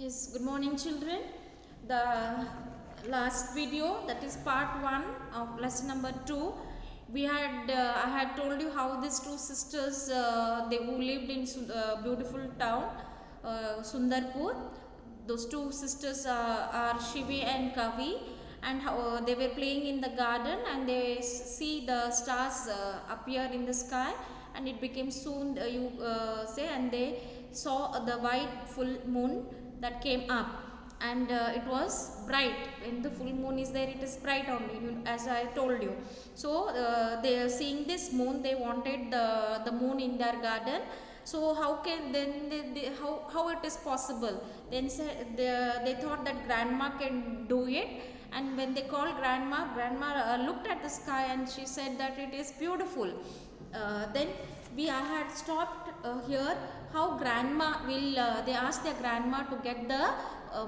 Yes, good morning children. The last video, that is part 1 of lesson number 2, I had told you how these two sisters they who lived in beautiful town Sundarpur. Those two sisters are Shivi and Kavi, and how they were playing in the garden and they see the stars appear in the sky, and it became soon you say, and they saw the white full moon that came up, and it was bright. When the full moon is there, it is bright only, as I told you. So they are seeing this moon, they wanted the moon in their garden. So how can then how it is possible? Then they thought that grandma can do it, and when they called grandma looked at the sky and she said that it is beautiful. Then I had stopped here. How grandma will they asked their grandma to get the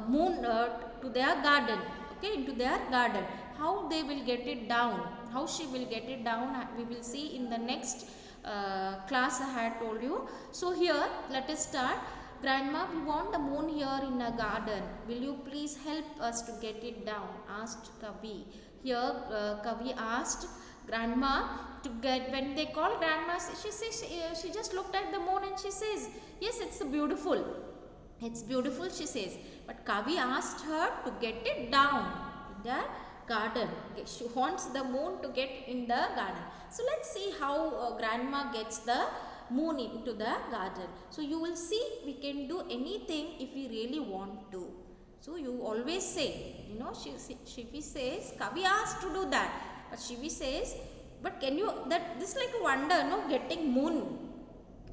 moon to their garden, okay, into their garden. How they will get it down, how she will get it down, we will see in the next class I had told you. So here let us start. Grandma, we want the moon here in a garden. Will you please help us to get it down? Asked Kavi. Here Kavi asked grandma to get. When they call grandma, she says she just looked at the moon and she says, yes, it's beautiful. It's beautiful, she says. But Kavi asked her to get it down in the garden. Okay, she wants the moon to get in the garden. So let's see how grandma gets the moon into the garden. So you will see we can do anything if we really want to. So you always say, Shivi says, Kavi asked to do that. But Shivi says, but can you, that this is like a wonder, no, getting moon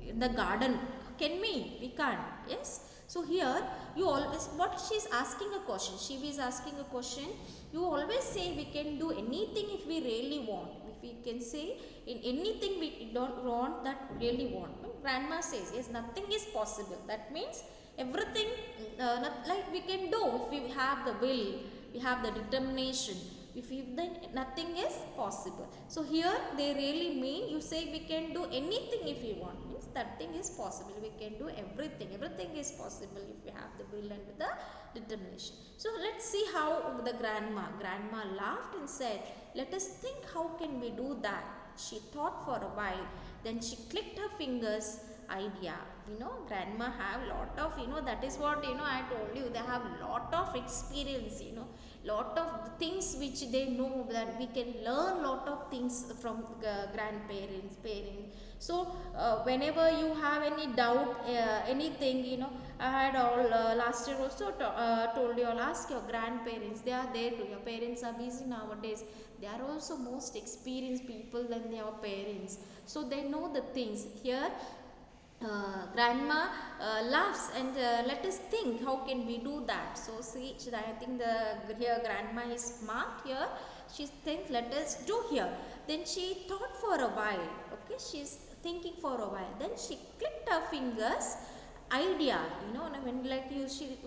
in the garden. Can we can't. Yes. So here you always, what she is asking a question, Shivi is asking a question. You always say we can do anything if we really want. If we can say in anything we don't want, that really want. Grandma says yes, nothing is possible. That means everything like we can do if we have the will, we have the determination. If you, then nothing is possible. So here they really mean, you say we can do anything if we want, means that thing is possible. We can do everything. Everything is possible if we have the will and the determination. So let's see how the grandma laughed and said, let us think how can we do that. She thought for a while, then she clicked her fingers. Idea, grandma have lot of, that is what, I told you, they have lot of experience, lot of things which they know, that we can learn lot of things from grandparents, parents. So whenever you have any doubt, anything, I had all last year also told you, all ask your grandparents, they are there too. Your parents are busy nowadays, they are also most experienced people than their parents, so they know the things. Here grandma laughs and let us think how can we do that. So see, I think here grandma is smart. Here she thinks let us do here. Then she thought for a while, okay, she's thinking for a while, then she clicked her fingers. Idea, when like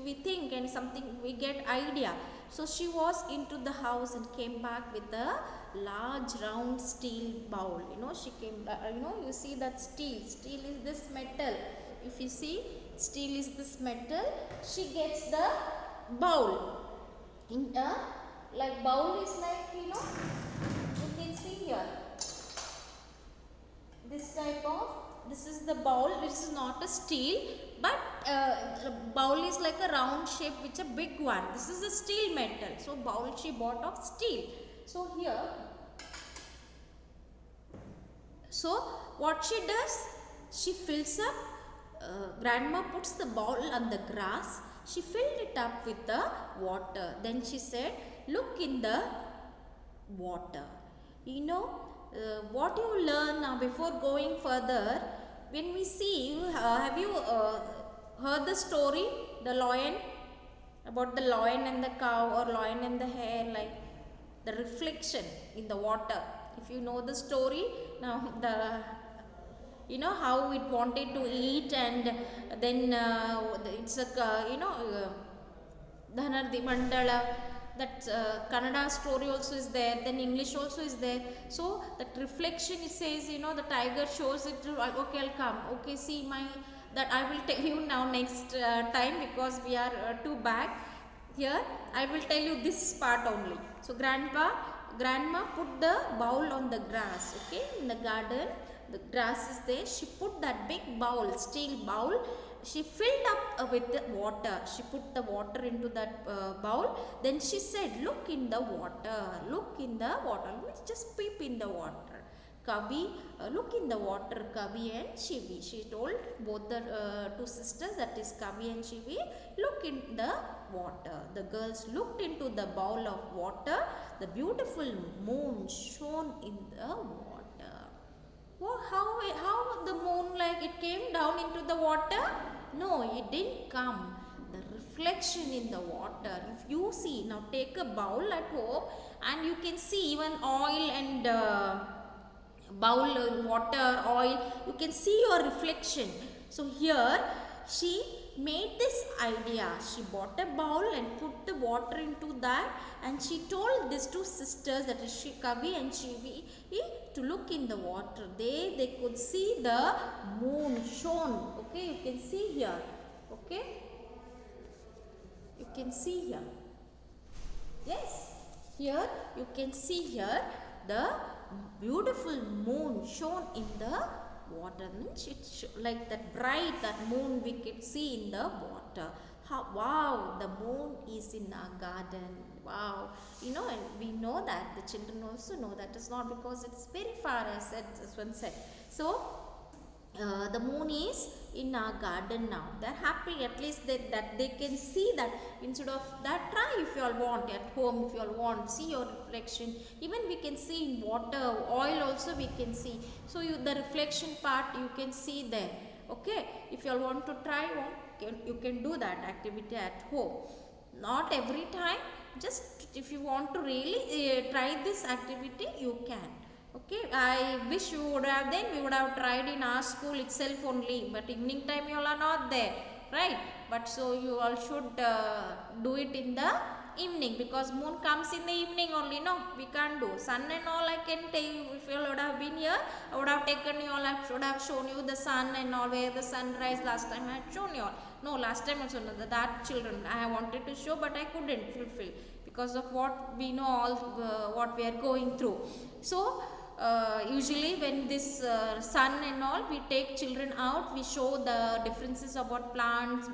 we think and something we get idea. So she was into the house and came back with a large round steel bowl. She came back, you see that steel is this metal. If you see, steel is this metal. She gets the bowl in a, like bowl is like, you can see here, this type of, this is the bowl. This is not a steel, but the bowl is like a round shape, which a big one. This is a steel metal. So bowl she bought of steel. So here, so what she does, she fills up, grandma puts the bowl on the grass. She filled it up with the water. Then she said, look in the water. What you learn now before going further, when we see, have you heard the story, the lion, about the lion and the cow, or lion and the hare, like the reflection in the water? If you know the story, now how it wanted to eat, and then it's a Dhanardi Mandala, that Kannada story also is there, then English also is there. So that reflection, it says, the tiger shows it to, okay, I'll come, okay, see my that I will tell you now next time, because we are too back. Here I will tell you this part only. So grandma put the bowl on the grass, okay, in the garden. The grass is there. She put that big bowl, steel bowl. She filled up with the water. She put the water into that bowl. Then she said, look in the water, look in the water. Let's just peep in the water. Kavi, look in the water, Kavi and Shivi. She told both the two sisters, that is Kavi and Shivi, look in the water. The girls looked into the bowl of water. The beautiful moon shone in the water. Oh, how the moon, like it came down into the water? No, it didn't come. The reflection in the water. If you see, now take a bowl at home and you can see even oil and bowl, water, oil, you can see your reflection. So here she made this idea. She bought a bowl and put the water into that, and she told these two sisters, that is Kavi and Shivi, to look in the water. They could see the moon shone. Okay, you can see here. Okay, you can see here. Yes, here you can see here the beautiful moon shone in the water. It's like that bright, that moon we can see in the water. Wow, the moon is in our garden. Wow, you know, and we know that the children also know that. It's not because it's very far, as one said. So the moon is in our garden now. They're happy, at least that they can see that. Instead of that, try if you all want at home, if you all want, see your reflection. Even we can see in water, oil also we can see. So the reflection part you can see there. Okay, if you all want to try one, you can do that activity at home. Not every time, just if you want to really try this activity, you can. Okay, I wish you would have, then we would have tried in our school itself only, but evening time you all are not there, right? But so you all should do it in the evening, because moon comes in the evening only. No, we can't do sun and all. I can tell you, if you all would have been here, I would have taken you all, I should have shown you the sun and all, where the sunrise last time I had shown you all. No, last time also no, that children I wanted to show, but I couldn't fulfill because of what we know all, what we are going through. So usually when this sun and all, we take children out, we show the differences about plants,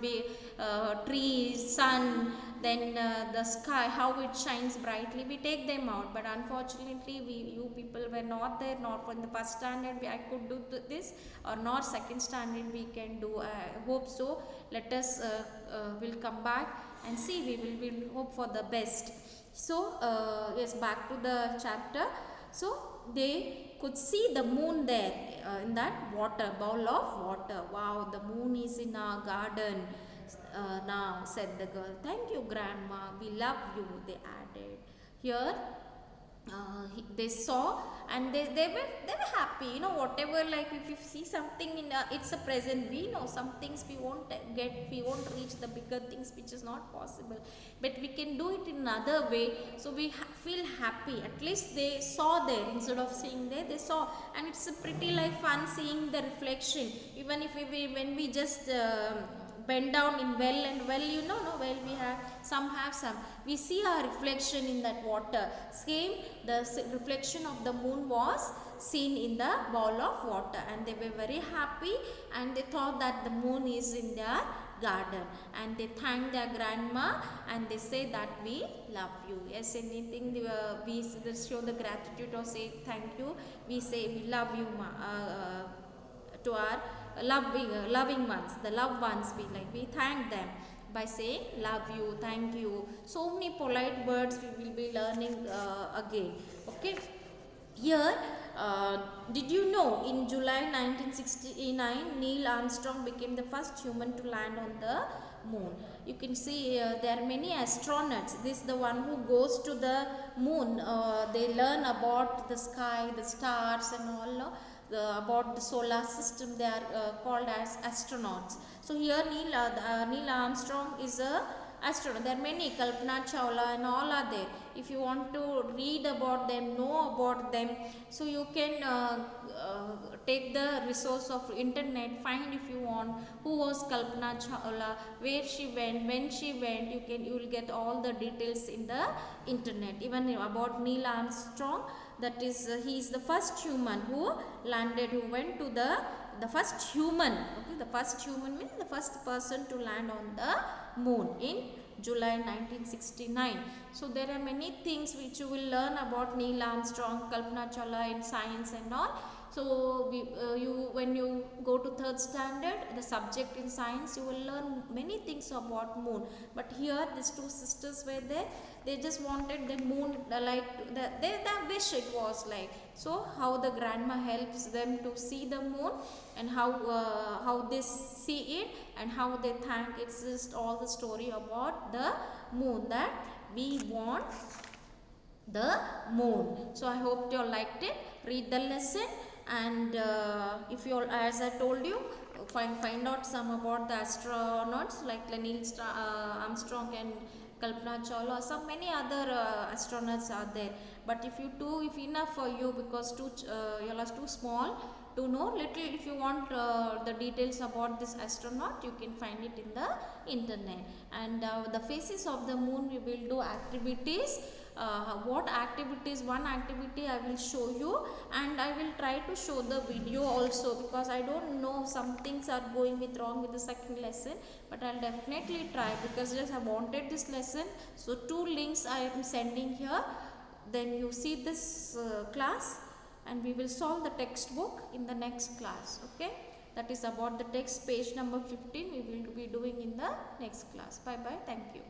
trees, sun, then the sky, how it shines brightly. We take them out, but unfortunately you people were not there, not from the first standard I could do this, or not second standard we can do. I hope so. Let us will come back and see. We will hope for the best. So yes, back to the chapter. So they could see the moon there in that water, bowl of water. Wow, the moon is in our garden now, said the girl. Thank you, grandma. We love you, they added. Here they saw, and they were happy, you know, whatever, like if you see something in it's a present, we know some things we won't get, we won't reach the bigger things, which is not possible, but we can do it in another way. So we feel happy, at least they saw there instead of seeing there, they saw, and it's a pretty like fun seeing the reflection. Even if when we just bend down in well, and well, you know, no, well, we have some, we see our reflection in that water. Same, the reflection of the moon was seen in the bowl of water, and they were very happy, and they thought that the moon is in their garden, and they thanked their grandma, and they say that we love you. Yes, anything we show the gratitude or say thank you, we say we love you, to our loving ones, the loved ones, we thank them by saying love you, thank you. So many polite words we will be learning again. Okay, here did you know in July 1969 Neil Armstrong became the first human to land on the moon? You can see there are many astronauts. This is the one who goes to the moon. They learn about the sky, the stars and all, no? About the solar system. They are called as astronauts. So here Neil Armstrong is a astronaut. There are many, Kalpana Chawla and all are there. If you want to read about them, know about them, so you can take the resource of internet, find if you want who was Kalpana Chawla, where she went, when she went. You will get all the details in the internet. Even about Neil Armstrong, that is he is the first human who landed, who went to the first human. Okay, the first human means the first person to land on the moon in July 1969. So there are many things which you will learn about Neil Armstrong, Kalpana Chawla in science and all. So when you go to third standard, the subject in science, you will learn many things about moon. But here these two sisters were there. They just wanted the moon, like their wish it was like. So how the grandma helps them to see the moon, and how they see it, and how they thank. It's just all the story about the moon, that we want the moon. So I hope you all liked it. Read the lesson, and if you all, as I told you, find out some about the astronauts like Neil Armstrong and Kalpana Chawla. Some many other astronauts are there. But if enough for you, because you all are too small to know little. If you want the details about this astronaut, you can find it in the internet. And the phases of the moon, we will do activities. What activities? One activity I will show you, and I will try to show the video also, because I don't know, some things are going wrong with the second lesson, but I'll definitely try, because just I wanted this lesson. So 2 links I am sending here. Then you see this class, and we will solve the textbook in the next class. Okay, that is about the text, page number 15 we will be doing in the next class. Bye bye, thank you.